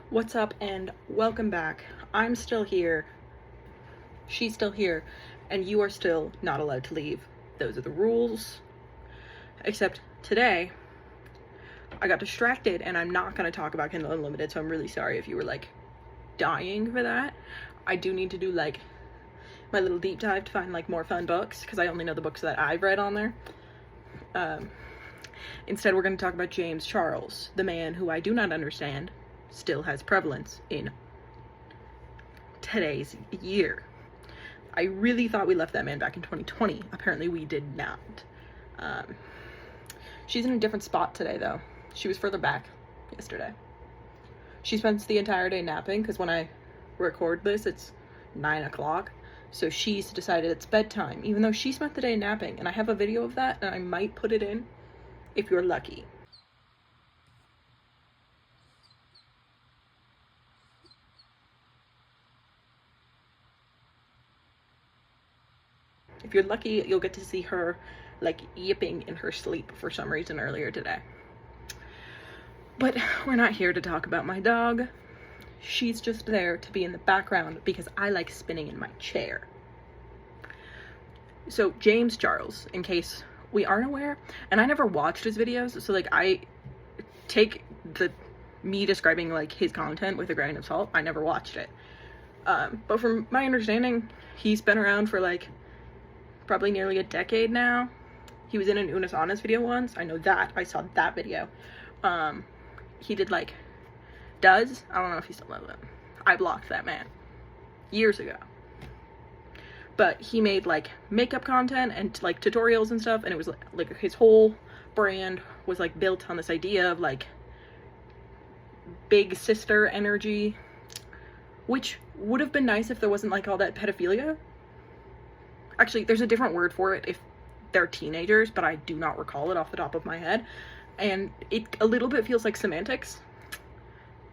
What's up and welcome back. I'm still here, she's still here, and you are still not allowed to leave. Those are the rules. Except today, I got distracted and I'm not going to talk about Kindle Unlimited, so I'm really sorry if you were like dying for that. I do need to do like my little deep dive to find like more fun books because I only know the books that I've read on there. Instead, we're going to talk about James Charles, the man who I do not understand still has prevalence in today's year. I really thought we left that man back in 2020. Apparently we did not. She's in a different spot today though. She was further back yesterday. She spends the entire day napping because when I record this it's 9 o'clock. So she's decided it's bedtime even though she spent the day napping, and I have a video of that and I might put it in if you're lucky. If you're lucky, you'll get to see her like yipping in her sleep for some reason earlier today. But we're not here to talk about my dog. She's just there to be in the background because I like spinning in my chair. So James Charles, in case we aren't aware, and I never watched his videos, so like I take me describing like his content with a grain of salt. I never watched it. But from my understanding, he's been around for like probably nearly a decade now. He was in an Unis Honest video once. I know that. I saw that video. He did like I don't know if he still does it. I blocked that man years ago. But he made like makeup content and like tutorials and stuff, and it was like his whole brand was like built on this idea of like big sister energy, which would have been nice if there wasn't like all that pedophilia. Actually, there's a different word for it if they're teenagers, but I do not recall it off the top of my head. And it a little bit feels like semantics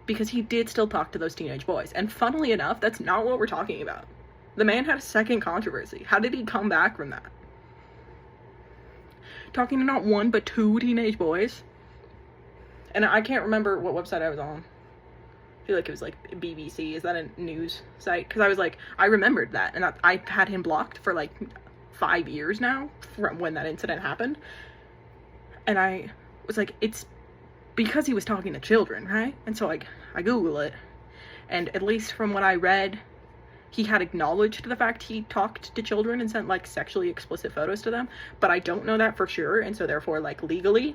because he did still talk to those teenage boys. And funnily enough, that's not what we're talking about. The man had a second controversy. How did he come back from that? Talking to not one, but two teenage boys. And I can't remember what website I was on. I feel like it was like BBC. Is that a news site? Because I was like, I remembered that. And I had him blocked for like 5 years now from when that incident happened. And I was like, it's because he was talking to children, right? And so like I Google it. And at least from what I read, he had acknowledged the fact he talked to children and sent like sexually explicit photos to them. But I don't know that for sure. And so therefore like legally,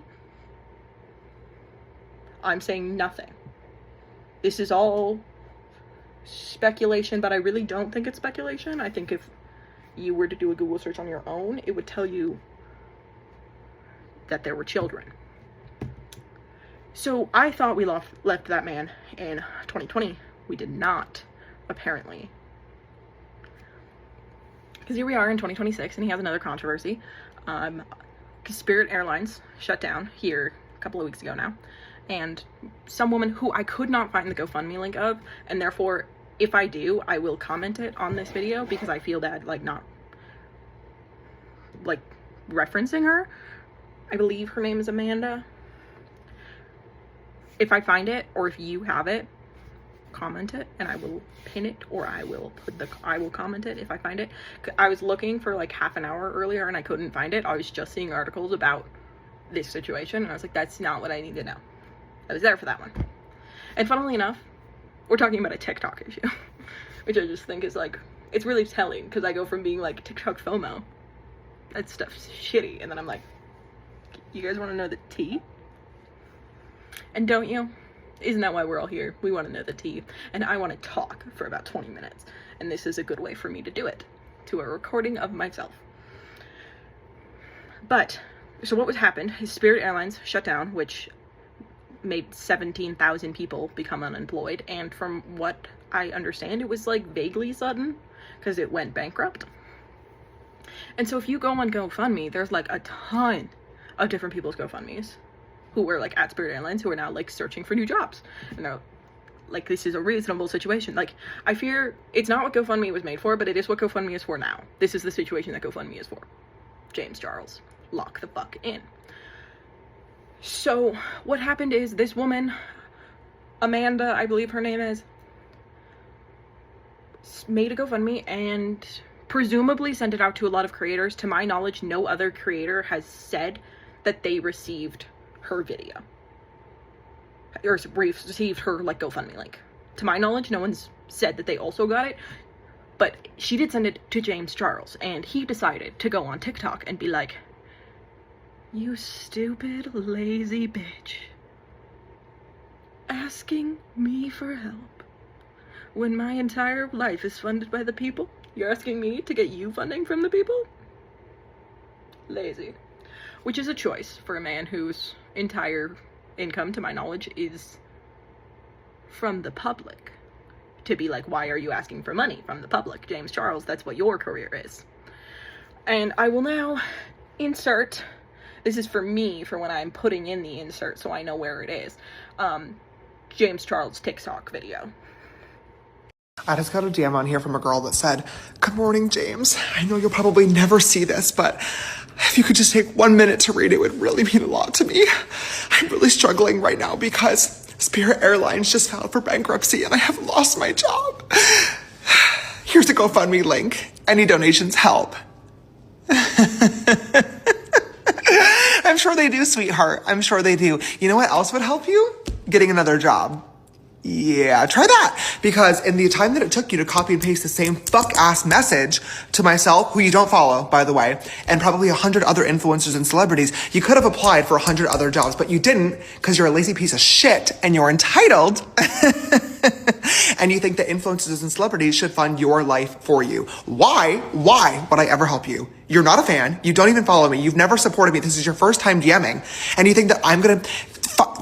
I'm saying nothing. This is all speculation, but I really don't think it's speculation. I think if you were to do a Google search on your own, it would tell you that there were children. So I thought we left that man in 2020. We did not, apparently. Because here we are in 2026 and he has another controversy. Spirit Airlines shut down here a couple of weeks ago now. And some woman who I could not find the GoFundMe link of, and therefore, if I do, I will comment it on this video because I feel bad, like, not, like, referencing her. I believe her name is Amanda. If I find it, or if you have it, comment it, and I will pin it, or I will comment it if I find it. I was looking for, like, half an hour earlier, and I couldn't find it. I was just seeing articles about this situation, and I was like, that's not what I need to know. I was there for that one. And funnily enough, we're talking about a TikTok issue, which I just think is like, it's really telling because I go from being like TikTok FOMO, that stuff's shitty, and then I'm like, you guys want to know the tea? And don't you? Isn't that why we're all here? We want to know the tea, and I want to talk for about 20 minutes, and this is a good way for me to do it, to a recording of myself. But, so what happened is Spirit Airlines shut down, which made 17,000 people become unemployed, and from what I understand, it was like vaguely sudden because it went bankrupt. And so if you go on GoFundMe, there's like a ton of different people's GoFundMes who were like at Spirit Airlines who are now like searching for new jobs, and they're like, this is a reasonable situation. Like, I fear it's not what GoFundMe was made for, but it is what GoFundMe is for now. This is the situation that GoFundMe is for. James Charles, lock the fuck in. So what happened is this woman Amanda, I believe her name is, made a GoFundMe and presumably sent it out to a lot of creators. To my knowledge, no other creator has said that they received her video or received her like GoFundMe link. To my knowledge, no one's said that they also got it, but she did send it to James Charles, and he decided to go on TikTok and be like, "You stupid, lazy bitch, asking me for help when my entire life is funded by the people. You're asking me to get you funding from the people? Lazy." Which is a choice for a man whose entire income, to my knowledge, is from the public. To be like, why are you asking for money from the public? James Charles, that's what your career is. And I will now insert, this is for me, for when I'm putting in the insert so I know where it is, James Charles' TikTok video. I just got a DM on here from a girl that said, "Good morning, James. I know you'll probably never see this, but if you could just take 1 minute to read it, would really mean a lot to me. I'm really struggling right now because Spirit Airlines just filed for bankruptcy and I have lost my job. Here's a GoFundMe link. Any donations help." I'm sure they do, sweetheart. I'm sure they do. You know what else would help you? Getting another job. Yeah, try that. Because in the time that it took you to copy and paste the same fuck-ass message to myself, who you don't follow, by the way, and probably 100 other influencers and celebrities, you could have applied for 100 other jobs, but you didn't because you're a lazy piece of shit and you're entitled. And you think that influencers and celebrities should fund your life for you. Why would I ever help you? You're not a fan. You don't even follow me. You've never supported me. This is your first time DMing. And you think that I'm going to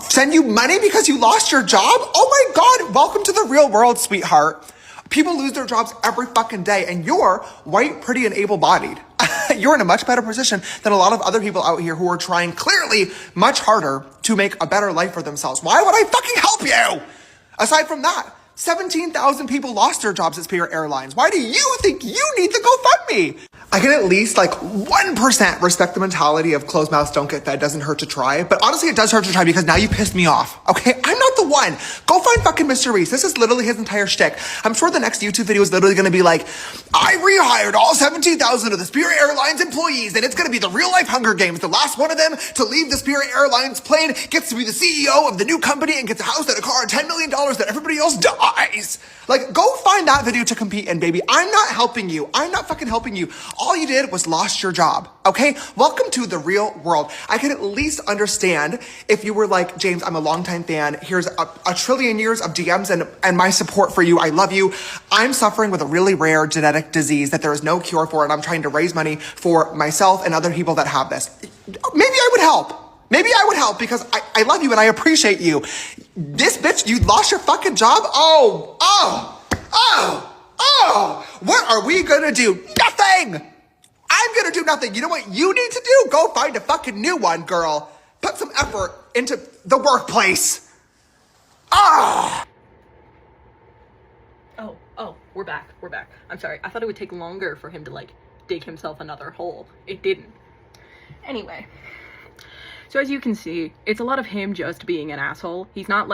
send you money because you lost your job? Oh my God, welcome to the real world, sweetheart. People lose their jobs every fucking day, and you're white, pretty, and able-bodied. You're in a much better position than a lot of other people out here who are trying clearly much harder to make a better life for themselves. Why would I fucking help you? Aside from that, 17,000 people lost their jobs at Spirit Airlines. Why do you think you need the GoFundMe? I can at least 1% respect the mentality of closed mouths don't get fed, doesn't hurt to try. But honestly, it does hurt to try because now you pissed me off, okay? I'm not the one. Go find fucking Mr. Reese. This is literally his entire shtick. I'm sure the next YouTube video is literally gonna be like, "I rehired all 17,000 of the Spirit Airlines employees, and it's gonna be the real life Hunger Games. The last one of them to leave the Spirit Airlines plane gets to be the CEO of the new company and gets a house and a car and $10 million that everybody else dies." Go find that video to compete in, baby. I'm not helping you. I'm not fucking helping you. All you did was lost your job, okay? Welcome to the real world. I can at least understand if you were like, "James, I'm a longtime fan. Here's a trillion years of DMs and my support for you. I love you. I'm suffering with a really rare genetic disease that there is no cure for, and I'm trying to raise money for myself and other people that have this." Maybe I would help. Maybe I would help because I love you and I appreciate you. This bitch, you lost your fucking job? What are we gonna do? Nothing! I'm gonna do nothing. You know what you need to do? Go find a fucking new one, girl. Put some effort into the workplace. Oh, We're back. I'm sorry. I thought it would take longer for him to dig himself another hole. It didn't. Anyway. So as you can see, it's a lot of him just being an asshole. He's not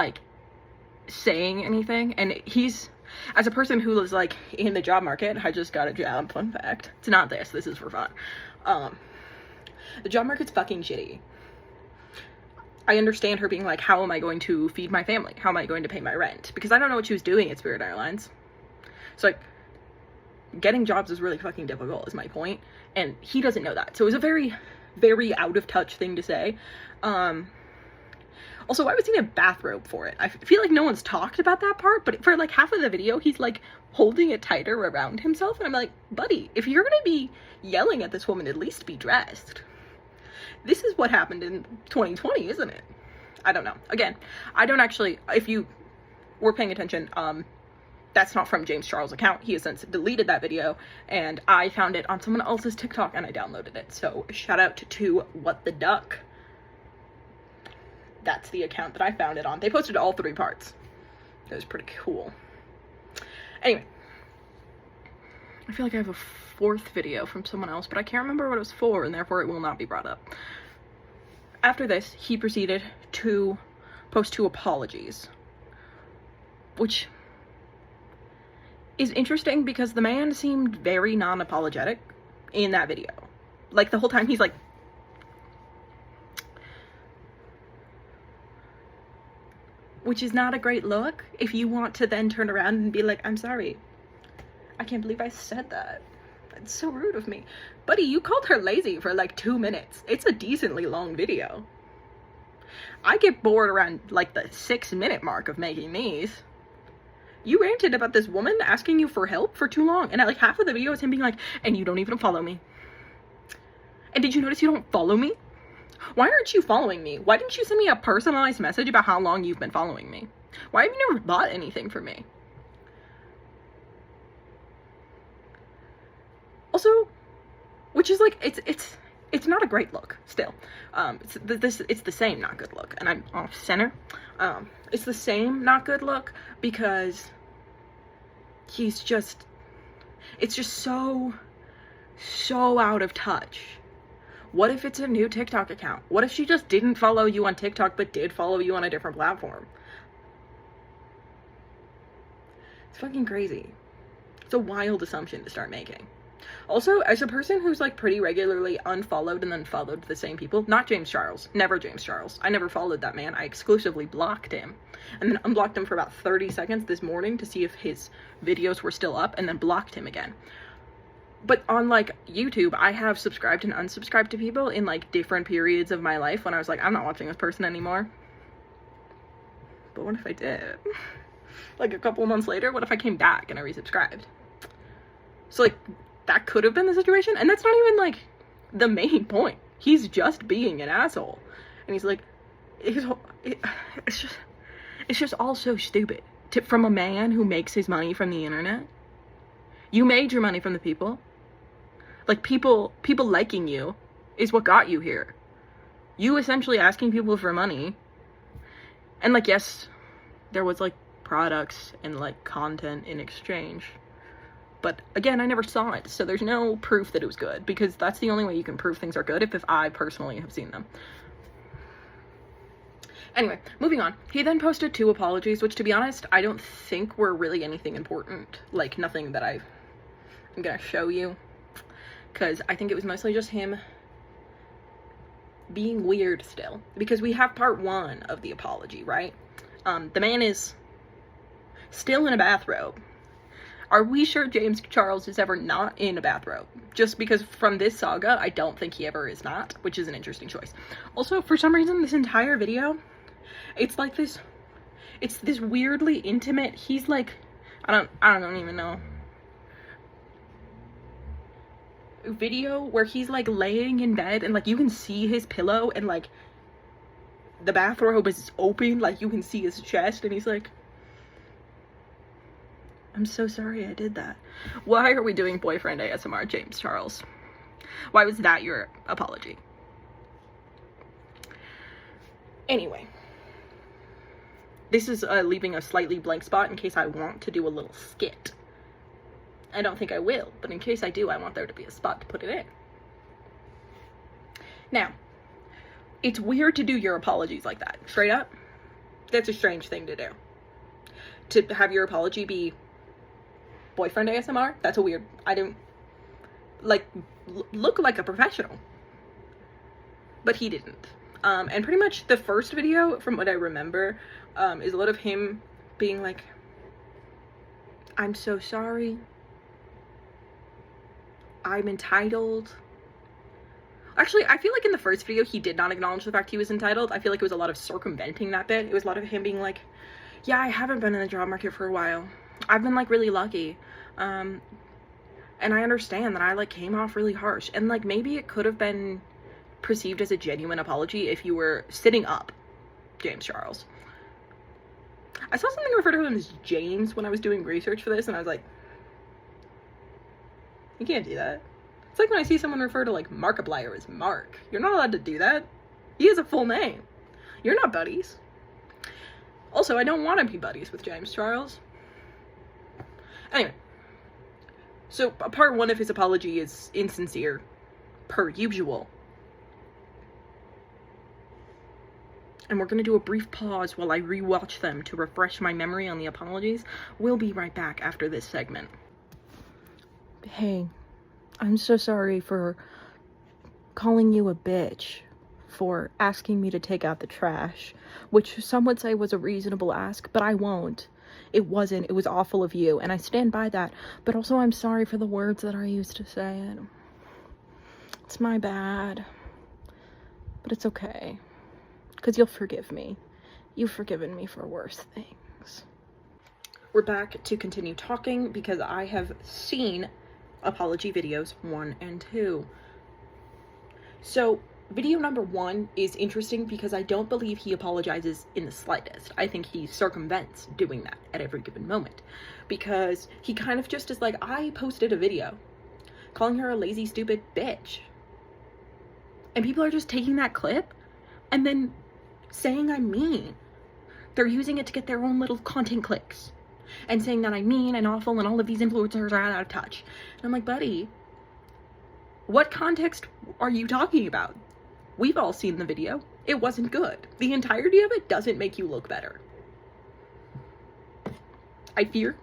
saying anything, and he's, as a person who lives in the job market, I just got a job, fun fact. It's not this is for fun. The job market's fucking shitty. I understand her being like, how am I going to feed my family? How am I going to pay my rent? Because I don't know what she was doing at Spirit Airlines. So getting jobs is really fucking difficult is my point, and he doesn't know that. So it was a very, very out of touch thing to say. Also, why was he in a bathrobe for it? I feel like no one's talked about that part, but for half of the video, he's holding it tighter around himself, and I'm like, buddy, if you're gonna be yelling at this woman, at least be dressed. This is what happened in 2020, isn't it? I don't know. Again, I don't actually, if you were paying attention, that's not from James Charles' account. He has since deleted that video, and I found it on someone else's TikTok and I downloaded it. So shout out to What the Duck. That's the account that I found it on. They posted all 3 parts. It was pretty cool. Anyway, I feel like I have a 4th video from someone else, but I can't remember what it was for, and therefore it will not be brought up. After this, he proceeded to post 2 apologies. which is interesting because the man seemed very non-apologetic in that video. Like, the whole time he's like, which is not a great look if you want to then turn around and be like, I'm sorry, I can't believe I said that. It's so rude of me. Buddy, you called her lazy for like 2 minutes. It's a decently long video. I get bored around like the 6-minute mark of making these. You ranted about this woman asking you for help for too long, and like half of the video is him being like, and you don't even follow me. And did you notice you don't follow me? Why aren't you following me? Why didn't you send me a personalized message about how long you've been following me? Why have you never bought anything from me? Also, which is like, it's not a great look still. It's the same not good look, and I'm off center. It's the same not good look because it's just so out of touch. What if it's a new TikTok account? What if she just didn't follow you on TikTok but did follow you on a different platform? It's fucking crazy. It's a wild assumption to start making. Also, as a person who's like pretty regularly unfollowed and then followed the same people, not James Charles, never James Charles. I never followed that man. I exclusively blocked him and then unblocked him for about 30 seconds this morning to see if his videos were still up and then blocked him again. But on, like, YouTube, I have subscribed and unsubscribed to people in, like, different periods of my life when I was like, I'm not watching this person anymore. But what if I did? Like, a couple of months later, what if I came back and I resubscribed? So, like, that could have been the situation, and that's not even, like, the main point. He's just being an asshole. And he's like, it's just all so stupid. From a man who makes his money from the internet. You made your money from the people. Like, people liking you is what got you here. You essentially asking people for money. And, like, yes, there was, like, products and, like, content in exchange. But, again, I never saw it, so there's no proof that it was good, because that's the only way you can prove things are good, if I personally have seen them. Anyway, moving on. He then posted 2 apologies, which, to be honest, I don't think were really anything important. Like, nothing that I'm gonna show you. Because I think it was mostly just him being weird still. Because we have part 1 of the apology, right? The man is still in a bathrobe. Are we sure James Charles is ever not in a bathrobe? Just because from this saga, I don't think he ever is not, which is an interesting choice. Also, for some reason, this entire video, it's like this, it's this weirdly intimate, he's like, I don't even know, video where he's like laying in bed and like you can see his pillow and like the bathrobe is open, like you can see his chest, and he's like, I'm so sorry I did that. Why are we doing boyfriend ASMR, James Charles? Why was that your apology? Anyway, this is leaving a slightly blank spot in case I want to do a little skit. I don't think I will, but in case I do, I want there to be a spot to put it in. Now, it's weird to do your apologies like that, straight up. That's a strange thing to do. To have your apology be boyfriend ASMR, that's a weird, I don't, like, look like a professional. But he didn't. And pretty much the first video, from what I remember, is a lot of him being like, I'm so sorry. I'm entitled. Actually, I feel like in the first video, he did not acknowledge the fact he was entitled. I feel like it was a lot of circumventing that bit. It was a lot of him being like, yeah, I haven't been in the job market for a while. I've been, like, really lucky. And I understand that I, like, came off really harsh. And, like, maybe it could have been perceived as a genuine apology if you were sitting up, James Charles. I saw something refer to him as James when I was doing research for this, and I was like, you can't do that. It's like when I see someone refer to, like, Markiplier as Mark. You're not allowed to do that. He has a full name. You're not buddies. Also, I don't want to be buddies with James Charles. Anyway. So, part 1 of his apology is insincere, per usual. and we're gonna do a brief pause while I rewatch them to refresh my memory on the apologies. We'll be right back after this segment. Hey, I'm so sorry for calling you a bitch for asking me to take out the trash, which some would say was a reasonable ask, but I won't. It wasn't. It was awful of you, and I stand by that. But also, I'm sorry for the words that I used to say it. It's my bad. But it's okay. Because you'll forgive me. You've forgiven me for worse things. We're back to continue talking because I have seen apology videos 1 and 2. So, video number 1 is interesting because I don't believe he apologizes in the slightest. I think he circumvents doing that at every given moment. Because he kind of just is like, I posted a video calling her a lazy, stupid bitch. And people are just taking that clip and then saying I'm mean. They're using it to get their own little content clicks. And saying that I'm mean and awful and all of these influencers are out of touch. And I'm like, buddy, what context are you talking about? We've all seen the video. It wasn't good. The entirety of it doesn't make you look better. I fear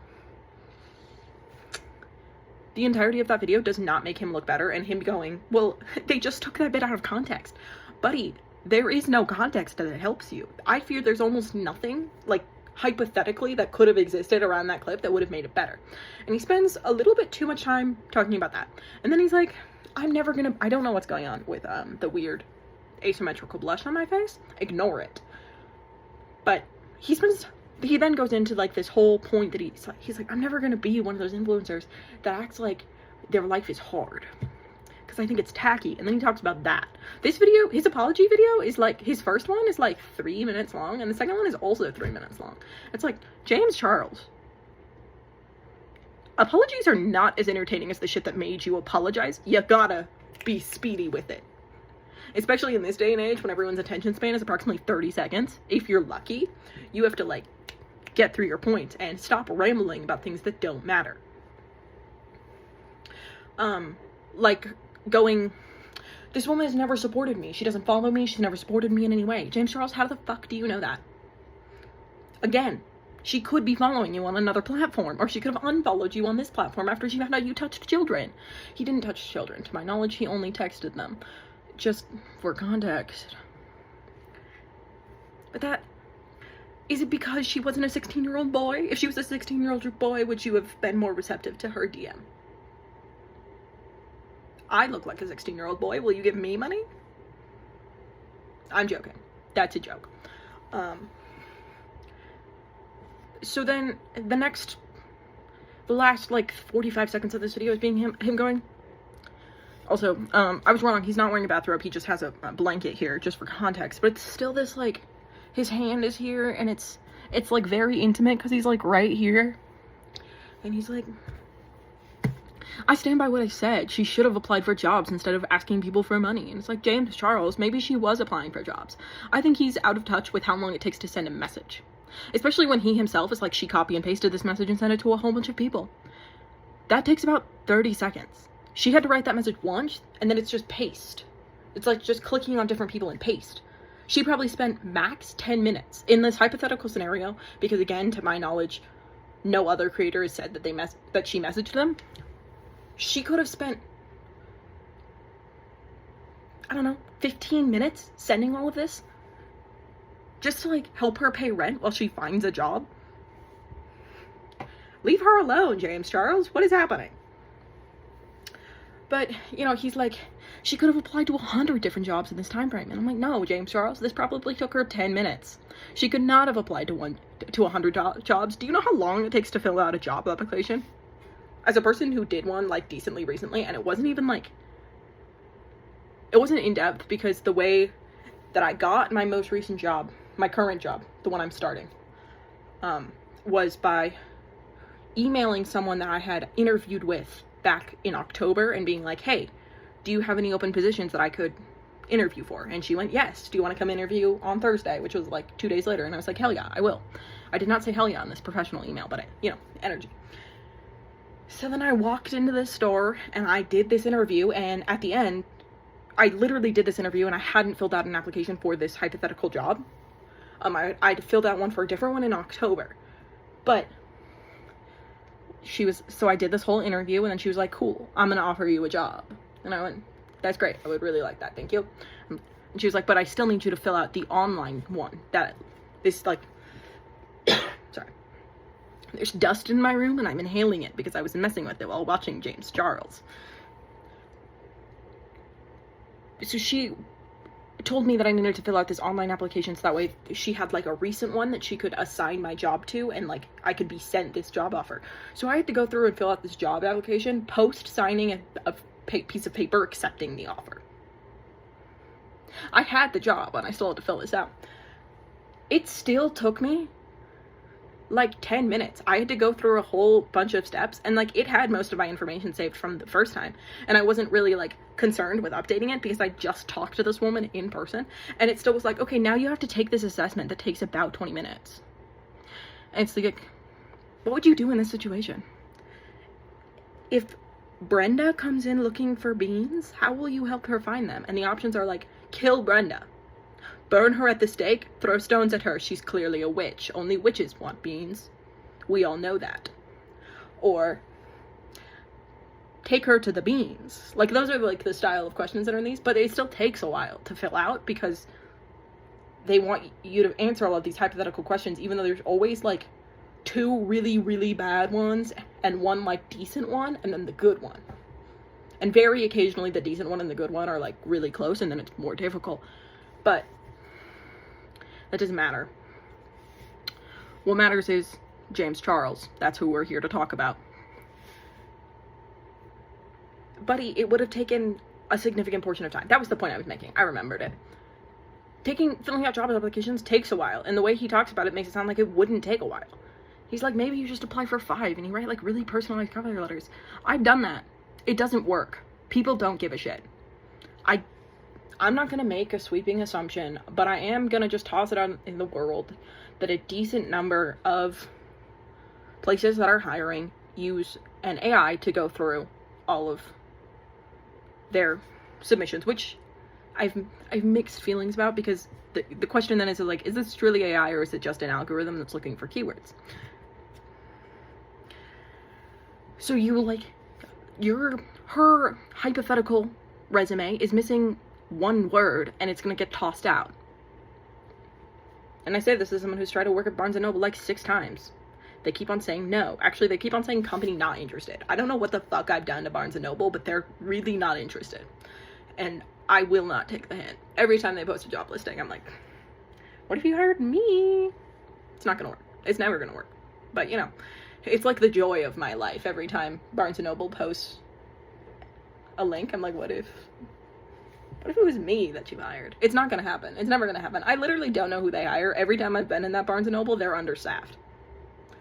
the entirety of that video does not make him look better, and him going, well, they just took that bit out of context. Buddy, there is no context that helps you. I fear there's almost nothing, like, hypothetically, that could have existed around that clip that would have made it better. And he spends a little bit too much time talking about that. And then he's like, I don't know what's going on with the weird asymmetrical blush on my face. Ignore it. But he then goes into like this whole point that he's like, I'm never gonna be one of those influencers that acts like their life is hard, because I think it's tacky. And then he talks about that. This video, his apology video, is like, his first one is like 3 minutes long, and the second one is also 3 minutes long. It's like, James Charles, apologies are not as entertaining as the shit that made you apologize. You gotta be speedy with it. Especially in this day and age when everyone's attention span is approximately 30 seconds. If you're lucky, you have to like get through your points and stop rambling about things that don't matter. Like going, this woman has never supported me. She doesn't follow me. She's never supported me in any way. James Charles, how the fuck do you know that? Again, she could be following you on another platform, or she could have unfollowed you on this platform after she found out you touched children. He didn't touch children. To my knowledge, he only texted them. Just for context. But that, is it because she wasn't a 16-year-old boy? If she was a 16-year-old boy, would you have been more receptive to her DM? I look like a 16-year-old boy. Will you give me money? I'm joking. That's a joke. So then, the last, like, 45 seconds of this video is being him going, also, I was wrong, he's not wearing a bathrobe, he just has a blanket here, just for context, but it's still this, like, his hand is here, and it's like, very intimate, because he's, like, right here, and he's like, I stand by what I said. She should have applied for jobs instead of asking people for money. And it's like, James Charles, maybe she was applying for jobs. I think he's out of touch with how long it takes to send a message. Especially when he himself is like, she copy and pasted this message and sent it to a whole bunch of people. That takes about 30 seconds. She had to write that message once, and then it's just paste. It's like just clicking on different people and paste. She probably spent max 10 minutes in this hypothetical scenario, because again, to my knowledge, no other creator has said that that she messaged them. She could have spent, I don't know, 15 minutes sending all of this just to, like, help her pay rent while she finds a job. Leave her alone, James Charles. What is happening? But, you know, he's like, she could have applied to 100 different jobs in this time frame. And I'm like, no, James Charles, this probably took her 10 minutes. She could not have applied to 100 jobs. Do you know how long it takes to fill out a job application? As a person who did one, like, decently recently, and it wasn't even, like, it wasn't in-depth, because the way that I got my most recent job, my current job, the one I'm starting, was by emailing someone that I had interviewed with back in October and being like, hey, do you have any open positions that I could interview for? And she went, yes. Do you want to come interview on Thursday? Which was, like, 2 days later. And I was like, hell yeah, I will. I did not say hell yeah on this professional email, but energy. So then I walked into this store and I did this interview, and at the end, I literally did this interview and I hadn't filled out an application for this hypothetical job. I filled out one for a different one in October. But so I did this whole interview, and then she was like, cool, I'm gonna offer you a job. And I went, that's great, I would really like that, thank you. And she was like, but I still need you to fill out the online one. That is like, sorry. There's dust in my room, and I'm inhaling it because I was messing with it while watching James Charles. So she told me that I needed to fill out this online application so that way she had like a recent one that she could assign my job to, and like I could be sent this job offer. So I had to go through and fill out this job application post signing a piece of paper accepting the offer. I had the job and I still had to fill this out. It still took me like 10 minutes. I had to go through a whole bunch of steps, and like it had most of my information saved from the first time, and I wasn't really like concerned with updating it because I just talked to this woman in person, and it still was like, okay, now you have to take this assessment that takes about 20 minutes. And it's like, what would you do in this situation? If Brenda comes in looking for beans, how will you help her find them? And the options are like, kill Brenda, burn her at the stake, throw stones at her, she's clearly a witch, only witches want beans, we all know that. Or take her to the beans. Like, those are like the style of questions that are in these, but it still takes a while to fill out because they want you to answer all of these hypothetical questions, even though there's always like 2 really, really bad ones and 1 like decent one, and then the good one. And very occasionally the decent one and the good one are like really close, and then it's more difficult. But that doesn't matter. What matters is James Charles. That's who we're here to talk about. Buddy, it would have taken a significant portion of time. That was the point I was making. I remembered it. Filling out job applications takes a while, and the way he talks about it makes it sound like it wouldn't take a while. He's like, maybe you just apply for 5, and you write like really personalized cover letters. I've done that. It doesn't work. People don't give a shit. I'm not gonna make a sweeping assumption, but I am gonna just toss it out in the world that a decent number of places that are hiring use an AI to go through all of their submissions, which I've mixed feelings about, because the question then is like, is this truly AI or is it just an algorithm that's looking for keywords? So her hypothetical resume is missing 1 word, and it's gonna get tossed out. And I say this as someone who's tried to work at Barnes & Noble like 6 times. They keep on saying no. Actually, they keep on saying company not interested. I don't know what the fuck I've done to Barnes & Noble, but they're really not interested. And I will not take the hint. Every time they post a job listing, I'm like, what if you hired me? It's not gonna work. It's never gonna work. But, you know, it's like the joy of my life. Every time Barnes & Noble posts a link, I'm like, what if it was me that you hired? It's not gonna happen. It's never gonna happen. I literally don't know who they hire. Every time I've been in that Barnes & Noble, they're understaffed.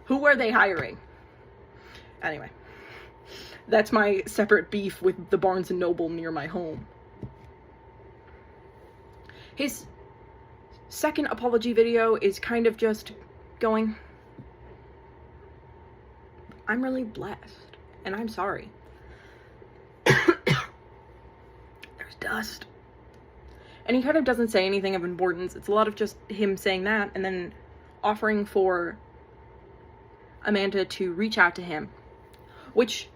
Who are they hiring? Anyway, that's my separate beef with the Barnes & Noble near my home. His second apology video is kind of just going, I'm really blessed, and I'm sorry. There's dust. And he kind of doesn't say anything of importance. It's a lot of just him saying that and then offering for Amanda to reach out to him, which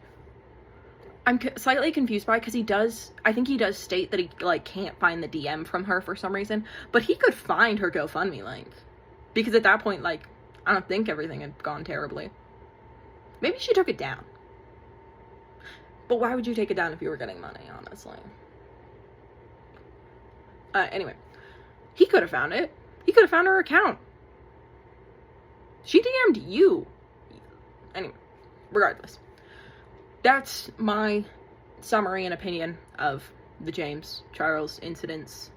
I'm slightly confused by, because I think he does state that he like can't find the DM from her for some reason, but he could find her GoFundMe link, because at that point, like, I don't think everything had gone terribly. Maybe she took it down. But why would you take it down if you were getting money, honestly? Anyway, he could have found it. He could have found her account. She DM'd you. Anyway, regardless. That's my summary and opinion of the James Charles incidents.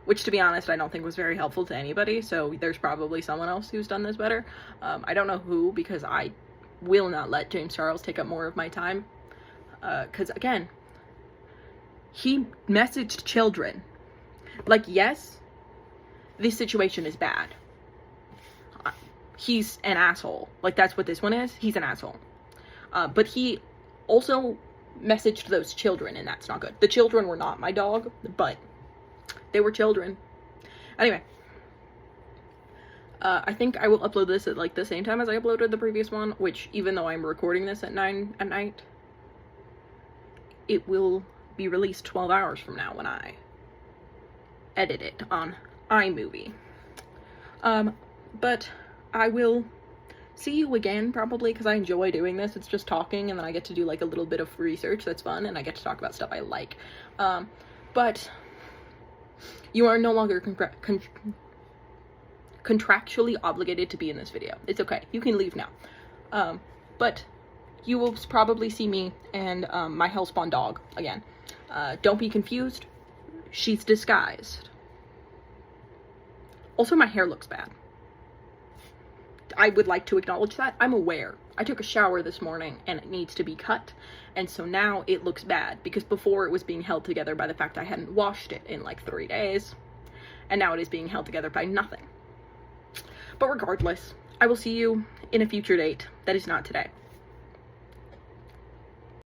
Which, to be honest, I don't think was very helpful to anybody, so there's probably someone else who's done this better. I don't know who, because I will not let James Charles take up more of my time. Because, again, he messaged children. Like, yes, this situation is bad. He's an asshole. Like, that's what this one is. He's an asshole. But he also messaged those children, and that's not good. The children were not my dog, but they were children. Anyway, I think I will upload this at like the same time as I uploaded the previous one, which even though I'm recording this at 9 at night, it will be released 12 hours from now when I edit it on iMovie. But I will see you again probably, because I enjoy doing this. It's just talking, and then I get to do like a little bit of research that's fun, and I get to talk about stuff I like. But you are no longer contractually obligated to be in this video. It's okay. You can leave now. But you will probably see me and my Hellspawn dog again. Don't be confused. She's disguised. Also, my hair looks bad. I would like to acknowledge that. I'm aware. I took a shower this morning and it needs to be cut. And so now it looks bad because before it was being held together by the fact I hadn't washed it in like 3 days. And now it is being held together by nothing. But regardless, I will see you in a future date that is not today.